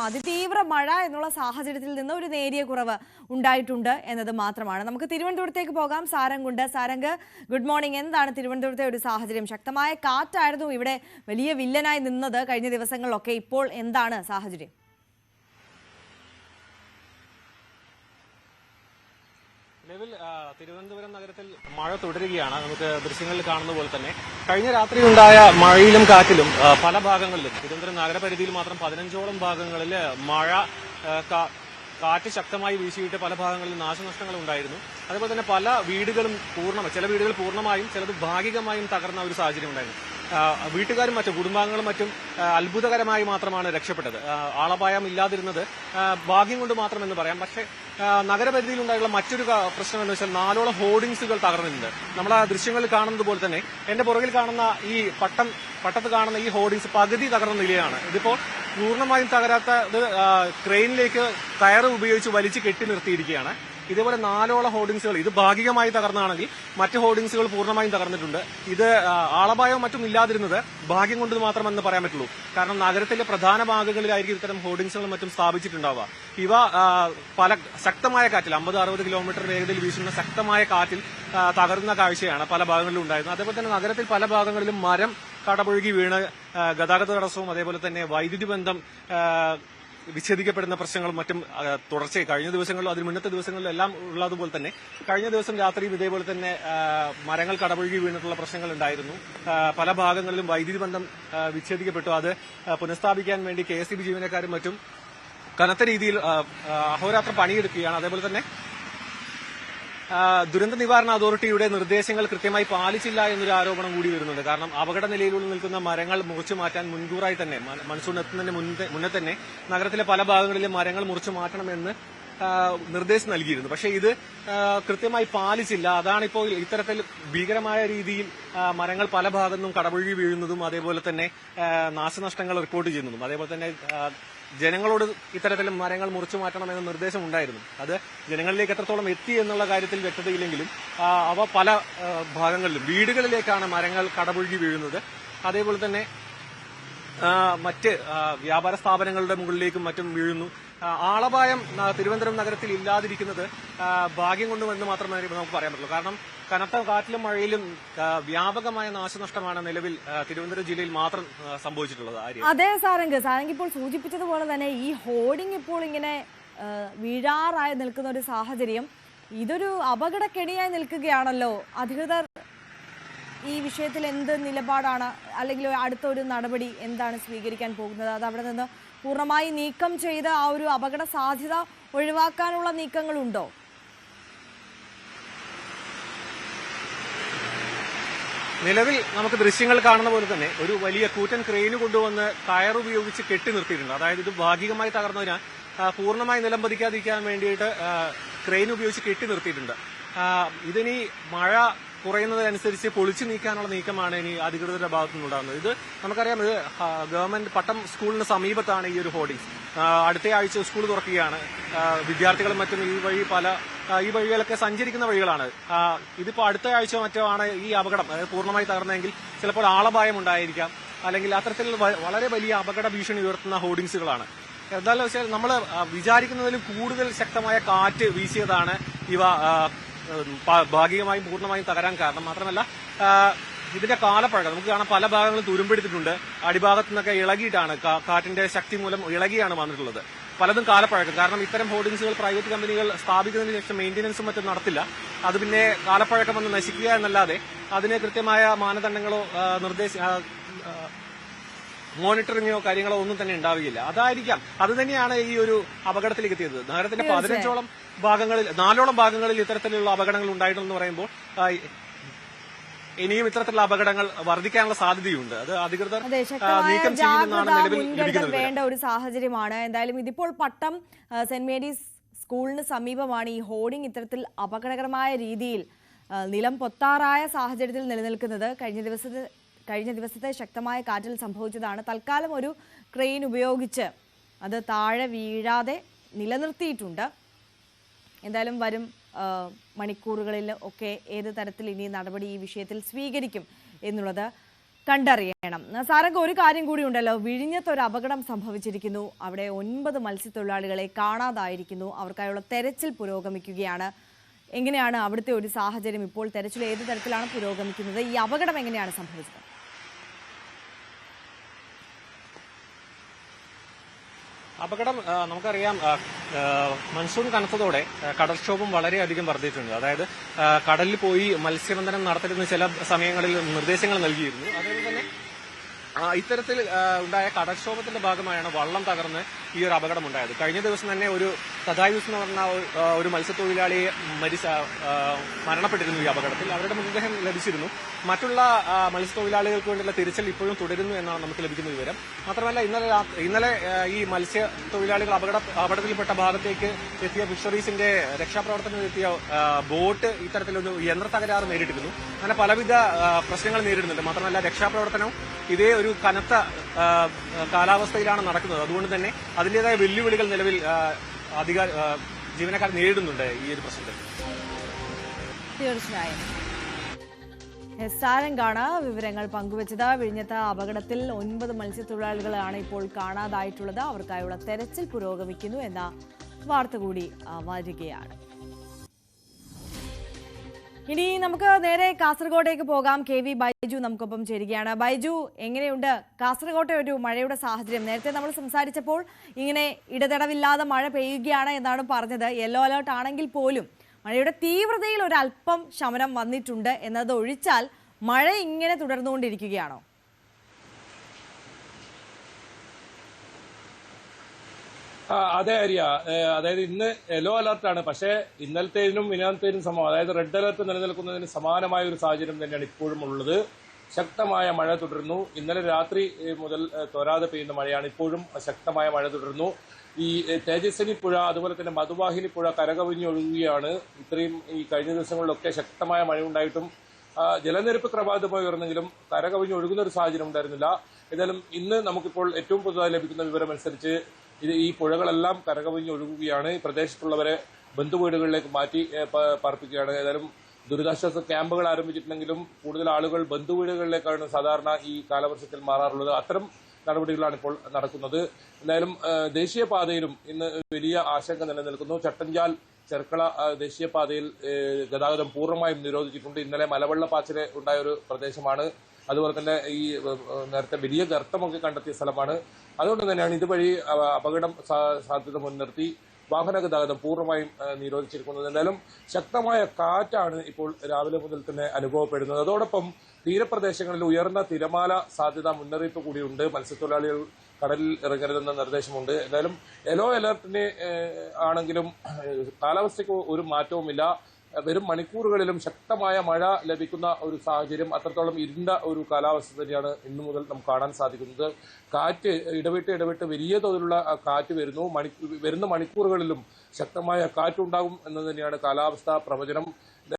അതിതീവ്ര മഴ എന്നുള്ള സാഹചര്യത്തിൽ നിന്ന് ഒരു നേരിയ കുറവ് ഉണ്ടായിട്ടുണ്ട് എന്നത് മാത്രമാണ്. നമുക്ക് തിരുവനന്തപുരത്തേക്ക് പോകാം. Sarang, good morning. എന്താണ് തിരുവനന്തപുരത്തെ ഒരു സാഹചര്യം? ശക്തമായ കാറ്റായിരുന്നു ഇവിടെ വലിയ വില്ലനായി നിന്നത് കഴിഞ്ഞ ദിവസങ്ങളിലൊക്കെ. ഇപ്പോൾ എന്താണ് സാഹചര്യം? നിലവിൽ തിരുവനന്തപുരം നഗരത്തിൽ മഴ തുടരുകയാണ്. നമുക്ക് ദൃശ്യങ്ങളിൽ കാണുന്ന പോലെ തന്നെ കഴിഞ്ഞ രാത്രി ഉണ്ടായ മഴയിലും കാറ്റിലും പല ഭാഗങ്ങളിലും തിരുവനന്തപുരം നഗരപരിധിയിൽ മാത്രം 15ഓളം ഭാഗങ്ങളിൽ മഴ കാറ്റ് ശക്തമായി വീശിയിട്ട് പല ഭാഗങ്ങളിൽ നാശനഷ്ടങ്ങൾ ഉണ്ടായിരുന്നു. അതുപോലെ തന്നെ പല വീടുകളും ചില വീടുകൾ പൂർണ്ണമായും ചിലത് ഭാഗികമായും തകർന്ന ഒരു സാഹചര്യം ഉണ്ടായിരുന്നു. വീട്ടുകാരും മറ്റും കുടുംബാംഗങ്ങളും മറ്റും അത്ഭുതകരമായി മാത്രമാണ് രക്ഷപ്പെട്ടത്. ആളപായം ഇല്ലാതിരുന്നത് ഭാഗ്യം കൊണ്ട് മാത്രമെന്ന് പറയാം. പക്ഷേ നഗരപരിധിയിൽ ഉണ്ടായുള്ള മറ്റൊരു പ്രശ്നം എന്ന് വെച്ചാൽ 4ഓളം ഹോർഡിംഗ്സുകൾ തകർന്നിട്ടുണ്ട്. നമ്മൾ ആ ദൃശ്യങ്ങളിൽ കാണുന്നത് പോലെ തന്നെ എന്റെ പുറകിൽ കാണുന്ന ഈ പട്ടത്ത് കാണുന്ന ഈ ഹോർഡിംഗ്സ് പകുതി തകർന്ന നിലയാണ്. ഇതിപ്പോൾ പൂർണ്ണമായും തകരാത്തത് ക്രെയിനിലേക്ക് കയറ് ഉപയോഗിച്ച് വലിച്ചു കെട്ടി നിർത്തിയിരിക്കുകയാണ്. ഇതേപോലെ 4ഓളം ഹോർഡിംഗ്സുകൾ ഇത് ഭാഗികമായി തകർന്നാണെങ്കിൽ മറ്റ് ഹോർഡിംഗ്സുകൾ പൂർണ്ണമായും തകർന്നിട്ടുണ്ട്. ഇത് ആളപായവും മറ്റും ഇല്ലാതിരുന്നത് ഭാഗ്യം കൊണ്ട് മാത്രമെന്ന് പറയാൻ പറ്റുള്ളൂ. കാരണം നഗരത്തിലെ പ്രധാന ഭാഗങ്ങളിലായിരിക്കും ഇത്തരം ഹോർഡിംഗ്സുകളും മറ്റും സ്ഥാപിച്ചിട്ടുണ്ടാവുക. ഇവ പല ശക്തമായ കാറ്റിൽ 50-60 കിലോമീറ്റർ വേഗതയിൽ വീശുന്ന ശക്തമായ കാറ്റിൽ തകർന്ന കാഴ്ചയാണ് പല ഭാഗങ്ങളിലും ഉണ്ടായിരുന്നത്. അതേപോലെ തന്നെ നഗരത്തിൽ പല ഭാഗങ്ങളിലും മരം കടപുഴകി വീണ് ഗതാഗത തടസ്സവും അതേപോലെ തന്നെ വൈദ്യുതി ബന്ധം വിച്ഛേദിക്കപ്പെടുന്ന പ്രശ്നങ്ങളും മറ്റും തുടർച്ചയായി കഴിഞ്ഞ ദിവസങ്ങളിലും അതിന് മുന്നത്തെ ദിവസങ്ങളിലും എല്ലാം ഉള്ളതുപോലെ തന്നെ കഴിഞ്ഞ ദിവസം രാത്രിയും ഇതേപോലെ തന്നെ മരങ്ങൾ കടപുഴകി വീണിട്ടുള്ള പ്രശ്നങ്ങൾ ഉണ്ടായിരുന്നു. പല ഭാഗങ്ങളിലും വൈദ്യുതി ബന്ധം വിച്ഛേദിക്കപ്പെട്ടു. അത് പുനഃസ്ഥാപിക്കാൻ വേണ്ടി KSEB ജീവനക്കാരും മറ്റും കനത്ത രീതിയിൽ അഹോരാത്രം പണിയെടുക്കുകയാണ്. അതേപോലെ തന്നെ ദുരന്ത നിവാരണ അതോറിറ്റിയുടെ നിർദ്ദേശങ്ങൾ കൃത്യമായി പാലിച്ചില്ല എന്നൊരു ആരോപണം കൂടി വരുന്നുണ്ട്. കാരണം അപകട നിലയിലുള്ള നിൽക്കുന്ന മരങ്ങൾ മുറിച്ചു മാറ്റാൻ മുൻകൂറായി തന്നെ മൺസൂൺ എത്തുന്നതിന് മുന്നേ തന്നെ നഗരത്തിലെ പല ഭാഗങ്ങളിലെ മരങ്ങൾ മുറിച്ചു മാറ്റണമെന്ന് നിർദ്ദേശം നൽകിയിരുന്നു. പക്ഷേ ഇത് കൃത്യമായി പാലിച്ചില്ല. അതാണിപ്പോൾ ഇത്തരത്തിൽ ഭീകരമായ രീതിയിൽ മരങ്ങൾ പല ഭാഗത്തുനിന്നും കടപുഴകി വീഴുന്നതും അതേപോലെ തന്നെ നാശനഷ്ടങ്ങൾ റിപ്പോർട്ട് ചെയ്യുന്നതും അതേപോലെ തന്നെ ജനങ്ങളോട് ഇത്തരത്തിൽ മരങ്ങൾ മുറിച്ചു മാറ്റണമെന്ന നിർദ്ദേശം ഉണ്ടായിരുന്നു. അത് ജനങ്ങളിലേക്ക് എത്രത്തോളം എത്തി എന്നുള്ള കാര്യത്തിൽ വ്യക്തതയില്ലെങ്കിലും അവ പല ഭാഗങ്ങളിലും വീടുകളിലേക്കാണ് മരങ്ങൾ കടപുഴകി വീഴുന്നത്. അതേപോലെ തന്നെ മറ്റ് വ്യാപാര സ്ഥാപനങ്ങളുടെ മുകളിലേക്കും മറ്റും വീഴുന്നു. ആളപായം തിരുവനന്തപുരം നഗരത്തിൽ ഇല്ലാതിരിക്കുന്നത് ഭാഗ്യം കൊണ്ടുവന്ന് മാത്രമേ നമുക്ക് പറയാൻ പറ്റുള്ളൂ. കാരണം കനത്ത കാറ്റിലും മഴയിലും വ്യാപകമായ നാശനഷ്ടമാണ് നിലവിൽ തിരുവനന്തപുരം ജില്ലയിൽ മാത്രം സംഭവിച്ചിട്ടുള്ളത്. അതെ സാരംഗ് ഇപ്പോൾ സൂചിപ്പിച്ചതുപോലെ തന്നെ ഈ ഹോർഡിംഗ് ഇപ്പോൾ ഇങ്ങനെ വീഴാറായി നിൽക്കുന്ന ഒരു സാഹചര്യം ഇതൊരു അപകടക്കെണിയായി നിൽക്കുകയാണല്ലോ. അധികൃതർ ഈ വിഷയത്തിൽ എന്ത് നിലപാടാണ് അല്ലെങ്കിൽ അടുത്തൊരു നടപടി എന്താണ് സ്വീകരിക്കാൻ പോകുന്നത്? അത് അവിടെ നിന്ന് പൂർണ്ണമായി നീക്കം ചെയ്ത് ആ ഒരു അപകട സാധ്യത ഒഴിവാക്കാനുള്ള നീക്കങ്ങളുണ്ടോ? നിലവിൽ നമുക്ക് ദൃശ്യങ്ങൾ കാണുന്ന പോലെ തന്നെ ഒരു വലിയ കൂറ്റൻ ക്രെയിന് കൊണ്ടുവന്ന് കയറുപയോഗിച്ച് കെട്ടി നിർത്തിയിട്ടുണ്ട്. അതായത് ഇത് ഭാഗികമായി തകർന്നതിനാൽ പൂർണ്ണമായി നിലംപതിക്കാതിരിക്കാൻ വേണ്ടിയിട്ട് ക്രെയിൻ ഉപയോഗിച്ച് കെട്ടി നിർത്തിയിട്ടുണ്ട്. ഇതിനി മഴ കുറയുന്നതനുസരിച്ച് പൊളിച്ചു നീക്കാനുള്ള നീക്കമാണ് ഇനി അധികൃതരുടെ ഭാഗത്തു നിന്നുണ്ടാകുന്നത്. ഇത് നമുക്കറിയാം, ഇത് ഗവൺമെന്റ് പട്ടം സ്കൂളിന് സമീപത്താണ് ഈ ഒരു ഹോർഡിംഗ്സ്. അടുത്ത ആഴ്ച സ്കൂൾ തുറക്കുകയാണ്. വിദ്യാർത്ഥികളും മറ്റും ഈ വഴികളൊക്കെ സഞ്ചരിക്കുന്ന വഴികളാണ്. ഇതിപ്പോ അടുത്ത ആഴ്ച മറ്റോ ആണ് ഈ അപകടം പൂർണ്ണമായി തകർന്നെങ്കിൽ ചിലപ്പോൾ ആളപായം ഉണ്ടായിരിക്കാം, അല്ലെങ്കിൽ അത്തരത്തിൽ വളരെ വലിയ അപകട ഭീഷണി ഉയർത്തുന്ന ഹോർഡിംഗ്സുകളാണ്. എന്താണെന്ന് വെച്ചാൽ നമ്മൾ വിചാരിക്കുന്നതിലും കൂടുതൽ ശക്തമായ കാറ്റ് വീശിയതാണ് ഇവ ഭാഗികമായും പൂർണ്ണമായും തകരാൻ കാരണം. മാത്രമല്ല ഇതിന്റെ കാലപ്പഴക്കം നമുക്ക് കാണാം. പല ഭാഗങ്ങളും തുരുമ്പെടുത്തിട്ടുണ്ട്. അടിഭാഗത്തു നിന്നൊക്കെ ഇളകിയിട്ടാണ് കാറ്റിന്റെ ശക്തി മൂലം ഇളകിയാണ് വന്നിട്ടുള്ളത്. പലതും കാലപ്പഴക്കം. കാരണം ഇത്തരം ഹോർഡിംഗ്സുകൾ പ്രൈവറ്റ് കമ്പനികൾ സ്ഥാപിക്കുന്നതിന് ശേഷം മെയിന്റനൻസും മറ്റും നടത്തില്ല. അത് പിന്നെ കാലപ്പഴക്കം വന്ന് നശിക്കുക എന്നല്ലാതെ അതിന് കൃത്യമായ മാനദണ്ഡങ്ങളോ മോണിറ്ററിങ്ങോ കാര്യങ്ങളോ ഒന്നും തന്നെ ഉണ്ടാവുകയില്ല. അതായിരിക്കാം, അത് തന്നെയാണ് ഈ ഒരു അപകടത്തിലേക്ക് എത്തിയത്. നഗരത്തിന്റെ 15ഓളം ഭാഗങ്ങളിൽ 4ഓളം ഭാഗങ്ങളിൽ ഇത്തരത്തിലുള്ള അപകടങ്ങൾ ഉണ്ടായിട്ടുണ്ടെന്ന് പറയുമ്പോൾ ഇനിയും ഇത്തരത്തിലുള്ള അപകടങ്ങൾ വർദ്ധിക്കാനുള്ള സാധ്യതയുണ്ട്. അത് അധികൃതർ നീക്കം ചെയ്യുമെന്നാണ് നിലവിൽ ലഭിക്കുന്നത്. വേണ്ട ഒരു സാഹചര്യമാണ്. എന്തായാലും ഇതിപ്പോൾ പട്ടം സെന്റ് മേരീസ് സ്കൂളിന് സമീപമാണ് ഈ ഹോർഡിംഗ് ഇത്തരത്തിൽ അപകടകരമായ രീതിയിൽ നിലം പൊത്താറായ സാഹചര്യത്തിൽ നിലനിൽക്കുന്നത്. കഴിഞ്ഞ ദിവസത്തെ ശക്തമായ കാറ്റിൽ സംഭവിച്ചതാണ്. തൽക്കാലം ഒരു ക്രെയിൻ ഉപയോഗിച്ച് അത് താഴെ വീഴാതെ നിലനിർത്തിയിട്ടുണ്ട്. എന്തായാലും വരും മണിക്കൂറുകളിൽ ഒക്കെ ഏത് തരത്തിൽ ഇനി നടപടി ഈ വിഷയത്തിൽ സ്വീകരിക്കും എന്നുള്ളത് കണ്ടറിയാം. സാരംഗ്, ഒരു കാര്യം കൂടി ഉണ്ടല്ലോ, വിഴിഞ്ഞത്ത് ഒരു അപകടം സംഭവിച്ചിരിക്കുന്നു. അവിടെ 9 മത്സ്യത്തൊഴിലാളികളെ കാണാതായിരിക്കുന്നു. അവർക്കായുള്ള തെരച്ചിൽ പുരോഗമിക്കുകയാണ്. എങ്ങനെയാണ് അവിടുത്തെ ഒരു സാഹചര്യം ഇപ്പോൾ? തെരച്ചിൽ ഏത് തരത്തിലാണ് പുരോഗമിക്കുന്നത്? ഈ അപകടം എങ്ങനെയാണ് സംഭവിച്ചത്? അപകടം നമുക്കറിയാം, മൺസൂൺ കനത്തതോടെ കടൽക്ഷോഭം വളരെയധികം വർദ്ധിച്ചിട്ടുണ്ട്. അതായത് കടലിൽ പോയി മത്സ്യബന്ധനം നടത്തരുന്ന ചില സമയങ്ങളിൽ നിർദ്ദേശങ്ങൾ നൽകിയിരുന്നു. അതുപോലെ തന്നെ ഇത്തരത്തിൽ ഉണ്ടായ കടൽക്ഷോഭത്തിന്റെ ഭാഗമായാണ് വള്ളം തകർന്ന് ഈ ഒരു അപകടം ഉണ്ടായത്. കഴിഞ്ഞ ദിവസം തന്നെ ഒരു തഥായൂസ് എന്ന് പറഞ്ഞ ഒരു മത്സ്യത്തൊഴിലാളിയെ മരണപ്പെട്ടിരുന്നു ഈ അപകടത്തിൽ. അവരുടെ മൃതദേഹം ലഭിച്ചിരുന്നു. മറ്റുള്ള മത്സ്യത്തൊഴിലാളികൾക്ക് വേണ്ടിയുള്ള തിരച്ചിൽ ഇപ്പോഴും തുടരുന്നു എന്നാണ് നമുക്ക് ലഭിക്കുന്ന വിവരം. മാത്രമല്ല ഇന്നലെ ഈ മത്സ്യത്തൊഴിലാളികൾ അപകടത്തിൽപ്പെട്ട ഭാഗത്തേക്ക് എത്തിയ ഫിഷറീസിന്റെ രക്ഷാപ്രവർത്തനത്തിൽ എത്തിയ ബോട്ട് ഇത്തരത്തിലൊരു യന്ത്ര തകരാറ് നേരിട്ടിരുന്നു. അങ്ങനെ പലവിധ പ്രശ്നങ്ങൾ നേരിടുന്നുണ്ട്. മാത്രമല്ല രക്ഷാപ്രവർത്തനം ഇതേ ഒരു കനത്ത കാലാവസ്ഥയിലാണ് നടക്കുന്നത്. അതുകൊണ്ട് തന്നെ അതിന്റേതായ വെല്ലുവിളികൾ നിലവിൽ ജീവനക്കാർ നേരിടുന്നുണ്ട് ഈ ഒരു പ്രശ്നത്തിൽ. തീർച്ചയായും സാരംഗാണ് വിവരങ്ങൾ പങ്കുവച്ചത്. വിഴിഞ്ഞത്ത് അപകടത്തിൽ 9 മത്സ്യത്തൊഴിലാളികളാണ് ഇപ്പോൾ കാണാതായിട്ടുള്ളത്. അവർക്കായുള്ള തെരച്ചിൽ പുരോഗമിക്കുന്നു എന്ന വാർത്ത കൂടി വരികയാണ്. ഇനി നമുക്ക് നേരെ കാസർഗോഡേക്ക് പോകാം. KV ബൈജു നമുക്കൊപ്പം ചേരുകയാണ്. ബൈജു, എങ്ങനെയുണ്ട് കാസർഗോട്ടെ ഒരു മഴയുടെ സാഹചര്യം? നേരത്തെ നമ്മൾ സംസാരിച്ചപ്പോൾ ഇങ്ങനെ ഇടതടവില്ലാതെ മഴ പെയ്യുകയാണ് എന്നാണ് പറഞ്ഞത്. യെല്ലോ അലേർട്ട് ആണെങ്കിൽ പോലും മഴയുടെ തീവ്രതയിൽ ഒരല്പം ശമനം വന്നിട്ടുണ്ട് എന്നത് ഒഴിച്ചാൽ മഴ ഇങ്ങനെ തുടർന്നുകൊണ്ടിരിക്കുകയാണോ? അതെ ആര്യ, അതായത് ഇന്ന് യെല്ലോ അലർട്ടാണ്. പക്ഷേ ഇന്നലത്തേതിനും മിനിഞ്ഞാന്നത്തേതിനും സമം, അതായത് റെഡ് അലർട്ട് നിലനിൽക്കുന്നതിന് സമാനമായ ഒരു സാഹചര്യം തന്നെയാണ് ഇപ്പോഴും ഉള്ളത്. ശക്തമായ മഴ തുടരുന്നു. ഇന്നലെ രാത്രി മുതൽ തോരാതെ പെയ്യുന്ന മഴയാണ്. ഇപ്പോഴും ശക്തമായ മഴ തുടരുന്നു. ഈ തേജസ്വിനി പുഴ, അതുപോലെ തന്നെ മധുവാഹിനി പുഴ കരകവിഞ്ഞൊഴുകുകയാണ്. ഇത്രയും ഈ കഴിഞ്ഞ ദിവസങ്ങളിലൊക്കെ ശക്തമായ മഴയുണ്ടായിട്ടും ജലനിരപ്പ് ക്രമാതീതമായി ഉയർന്നെങ്കിലും കരകവിഞ്ഞൊഴുകുന്ന ഒരു സാഹചര്യം ഉണ്ടായിരുന്നില്ല. ഏതായാലും ഇന്ന് നമുക്കിപ്പോൾ ഏറ്റവും പുതുതായി ലഭിക്കുന്ന വിവരമനുസരിച്ച് ഈ പുഴകളെല്ലാം കരകവിഞ്ഞൊഴുകുകയാണ്. ഈ പ്രദേശത്തുള്ളവരെ ബന്ധുവീടുകളിലേക്ക് മാറ്റി പാർപ്പിക്കുകയാണ്. ഏതായാലും ദുരിതാശ്വാസ ക്യാമ്പുകൾ ആരംഭിച്ചിട്ടുണ്ടെങ്കിലും കൂടുതൽ ആളുകൾ ബന്ധുവീടുകളിലേക്കാണ് സാധാരണ ഈ കാലവർഷത്തിൽ മാറാറുള്ളത്. അത്തരം നടപടികളാണ് ഇപ്പോൾ നടക്കുന്നത്. എന്തായാലും ദേശീയപാതയിലും ഇന്ന് വലിയ ആശങ്ക നിലനിൽക്കുന്നു. ചട്ടഞ്ചാൽ ചെർക്കള ദേശീയപാതയിൽ ഗതാഗതം പൂർണ്ണമായും നിരോധിച്ചിട്ടുണ്ട്. ഇന്നലെ മലവെള്ളപ്പാച്ചിൽ ഉണ്ടായ ഒരു പ്രദേശമാണ്. അതുപോലെ തന്നെ ഈ നേരത്തെ വലിയ ഗർത്തമൊക്കെ കണ്ടെത്തിയ സ്ഥലമാണ്. അതുകൊണ്ട് തന്നെയാണ് ഇതുവഴി അപകടം സാധ്യത മുൻനിർത്തി വാഹന ഗതാഗതം പൂർണ്ണമായും നിരോധിച്ചിരിക്കുന്നത്. എന്തായാലും ശക്തമായ കാറ്റാണ് ഇപ്പോൾ രാവിലെ മുതൽ തന്നെ അനുഭവപ്പെടുന്നത്. അതോടൊപ്പം തീരപ്രദേശങ്ങളിൽ ഉയർന്ന തിരമാല സാധ്യത മുന്നറിയിപ്പ് കൂടിയുണ്ട്. മത്സ്യത്തൊഴിലാളികൾ കടലിൽ ഇറങ്ങരുതെന്ന നിർദ്ദേശമുണ്ട്. എന്തായാലും യെല്ലോ അലർട്ടിന് ആണെങ്കിലും കാലാവസ്ഥയ്ക്ക് ഒരു മാറ്റവുമില്ല. വരും മണിക്കൂറുകളിലും ശക്തമായ മഴ ലഭിക്കുന്ന ഒരു സാഹചര്യം, അത്രത്തോളം ഇരുണ്ട ഒരു കാലാവസ്ഥ തന്നെയാണ് ഇന്നു മുതൽ നമുക്ക് കാണാൻ സാധിക്കുന്നത്. കാറ്റ് ഇടവിട്ട് വലിയ തോതിലുള്ള കാറ്റ് വരുന്നു. വരുന്ന മണിക്കൂറുകളിലും ശക്തമായ കാറ്റുണ്ടാകും എന്ന് തന്നെയാണ് കാലാവസ്ഥാ പ്രവചനം.